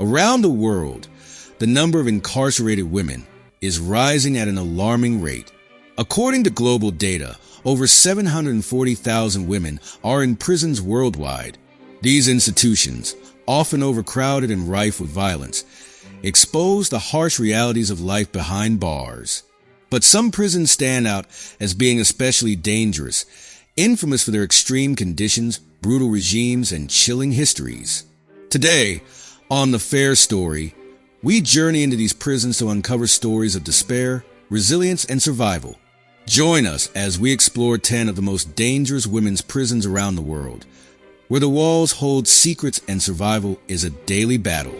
Around the world, the number of incarcerated women is rising at an alarming rate. According to global data, over 740,000 women are in prisons worldwide. These institutions, often overcrowded and rife with violence, expose the harsh realities of life behind bars. But some prisons stand out as being especially dangerous, infamous for their extreme conditions, brutal regimes, and chilling histories. Today, on The Fair Story, we journey into these prisons to uncover stories of despair, resilience, and survival. Join us as we explore 10 of the most dangerous women's prisons around the world, where the walls hold secrets and survival is a daily battle.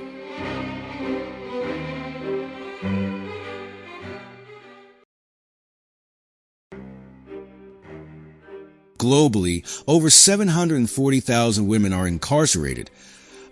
Globally, over 740,000 women are incarcerated,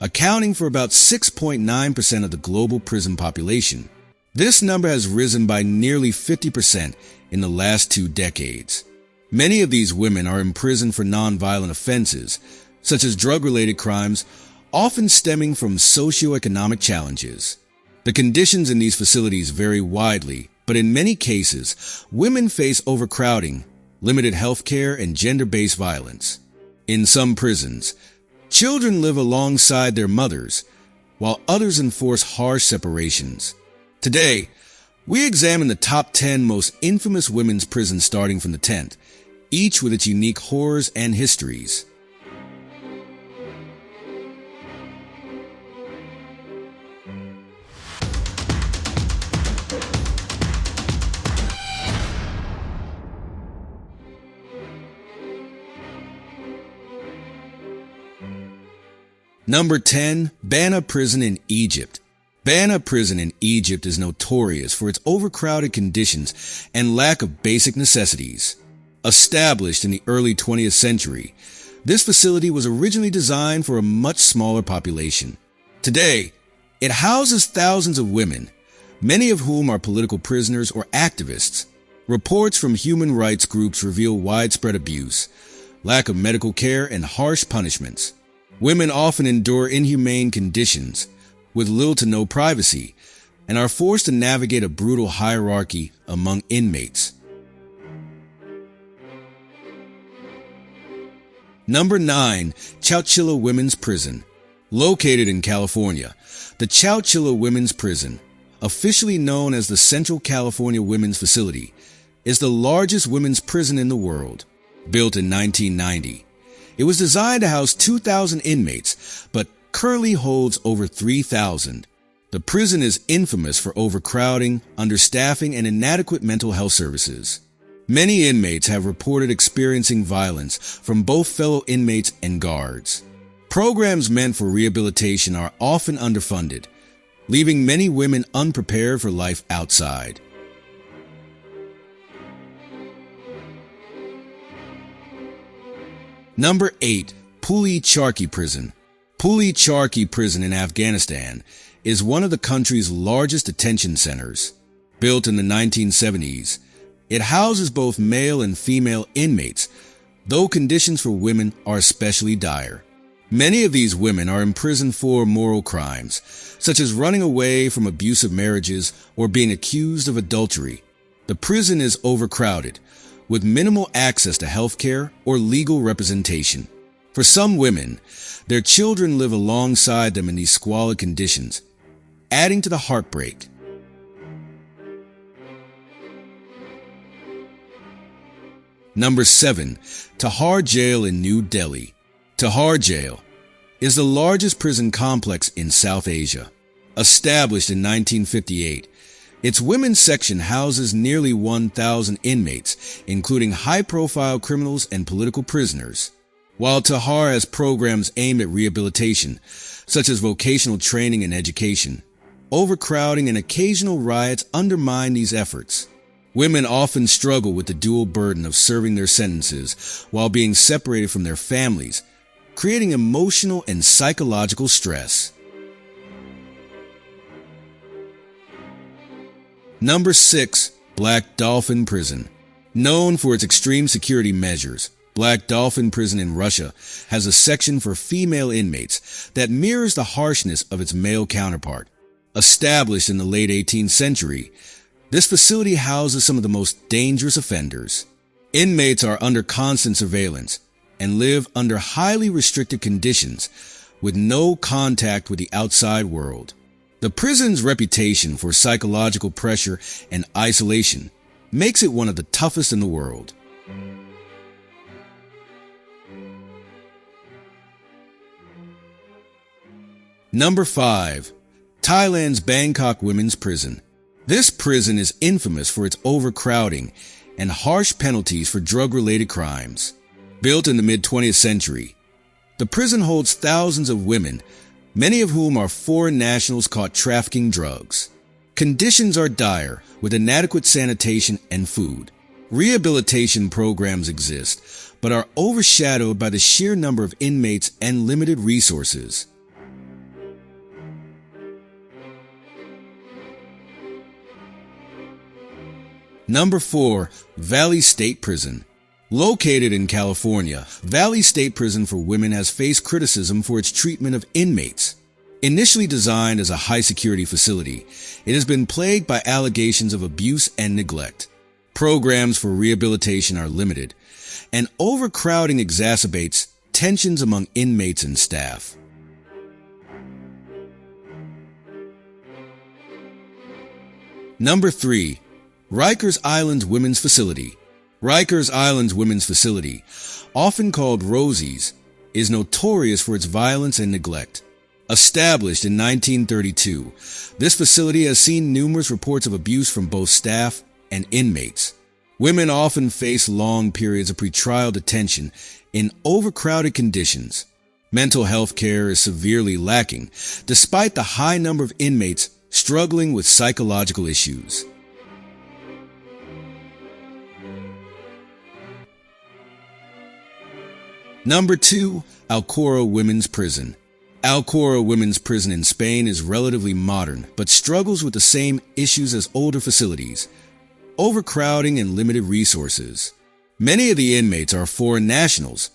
accounting for about 6.9% of the global prison population. This number has risen by nearly 50% in the last 2 decades. Many of these women are imprisoned for nonviolent offenses, such as drug-related crimes, often stemming from socioeconomic challenges. The conditions in these facilities vary widely, but in many cases, women face overcrowding, limited health care, and gender-based violence. In some prisons, children live alongside their mothers, while others enforce harsh separations. Today, we examine the top 10 most infamous women's prisons starting from the 10th, each with its unique horrors and histories. Number 10. Bana Prison in Egypt. Bana Prison in Egypt is notorious for its overcrowded conditions and lack of basic necessities. Established in the early 20th century, this facility was originally designed for a much smaller population. Today, it houses thousands of women, many of whom are political prisoners or activists. Reports from human rights groups reveal widespread abuse, lack of medical care, and harsh punishments. Women often endure inhumane conditions with little to no privacy and are forced to navigate a brutal hierarchy among inmates. Number 9. Chowchilla Women's Prison. Located in California, the Chowchilla Women's Prison, officially known as the Central California Women's Facility, is the largest women's prison in the world. Built in 1990, it was designed to house 2,000 inmates, but currently holds over 3,000. The prison is infamous for overcrowding, understaffing, and inadequate mental health services. Many inmates have reported experiencing violence from both fellow inmates and guards. Programs meant for rehabilitation are often underfunded, leaving many women unprepared for life outside. Number 8. Puli Charkhi Prison. Puli Charkhi Prison in Afghanistan is one of the country's largest detention centers. Built in the 1970s, it houses both male and female inmates, though conditions for women are especially dire. Many of these women are imprisoned for moral crimes, such as running away from abusive marriages or being accused of adultery. The prison is overcrowded, with minimal access to health care or legal representation. For some women, their children live alongside them in these squalid conditions, adding to the heartbreak. Number 7. Tihar Jail in New Delhi. Tihar Jail is the largest prison complex in South Asia. Established in 1958, its women's section houses nearly 1,000 inmates, including high-profile criminals and political prisoners. While Tihar has programs aimed at rehabilitation, such as vocational training and education, overcrowding and occasional riots undermine these efforts. Women often struggle with the dual burden of serving their sentences while being separated from their families, creating emotional and psychological stress. Number 6. Black Dolphin Prison. Known for its extreme security measures, Black Dolphin Prison in Russia has a section for female inmates that mirrors the harshness of its male counterpart. Established in the late 18th century, this facility houses some of the most dangerous offenders. Inmates are under constant surveillance and live under highly restricted conditions with no contact with the outside world. The prison's reputation for psychological pressure and isolation makes it one of the toughest in the world. Number 5. Thailand's Bangkok Women's Prison. This prison is infamous for its overcrowding and harsh penalties for drug-related crimes. Built in the mid-20th century, the prison holds thousands of women, many of whom are foreign nationals caught trafficking drugs. Conditions are dire, with inadequate sanitation and food. Rehabilitation programs exist, but are overshadowed by the sheer number of inmates and limited resources. Number 4. Valley State Prison. Located in California, Valley State Prison for Women has faced criticism for its treatment of inmates. Initially designed as a high-security facility, it has been plagued by allegations of abuse and neglect. Programs for rehabilitation are limited, and overcrowding exacerbates tensions among inmates and staff. Number 3. Rikers Island Women's Facility. Rikers Island's Women's Facility, often called Rosie's, is notorious for its violence and neglect. Established in 1932, this facility has seen numerous reports of abuse from both staff and inmates. Women often face long periods of pretrial detention in overcrowded conditions. Mental health care is severely lacking, despite the high number of inmates struggling with psychological issues. Number 2. Alcora Women's Prison. Alcora Women's Prison in Spain is relatively modern, but struggles with the same issues as older facilities: overcrowding and limited resources. Many of the inmates are foreign nationals,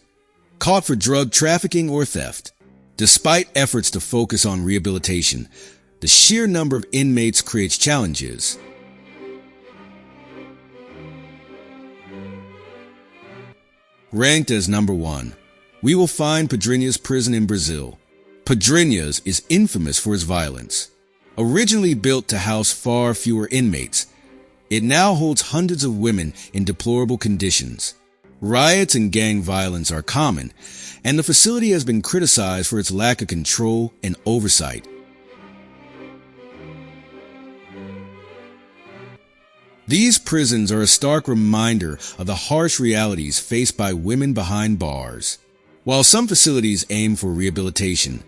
caught for drug trafficking or theft. Despite efforts to focus on rehabilitation, the sheer number of inmates creates challenges. Ranked as number 1, we will find Pedrinhas Prison in Brazil. Pedrinhas is infamous for its violence. Originally built to house far fewer inmates, it now holds hundreds of women in deplorable conditions. Riots and gang violence are common, and the facility has been criticized for its lack of control and oversight. These prisons are a stark reminder of the harsh realities faced by women behind bars. While some facilities aim for rehabilitation,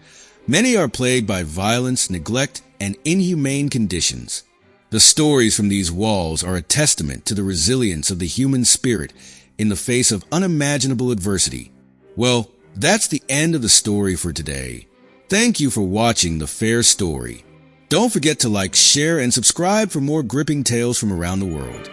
many are plagued by violence, neglect, and inhumane conditions. The stories from these walls are a testament to the resilience of the human spirit in the face of unimaginable adversity. Well, that's the end of the story for today. Thank you for watching The Fair Story. Don't forget to like, share, and subscribe for more gripping tales from around the world.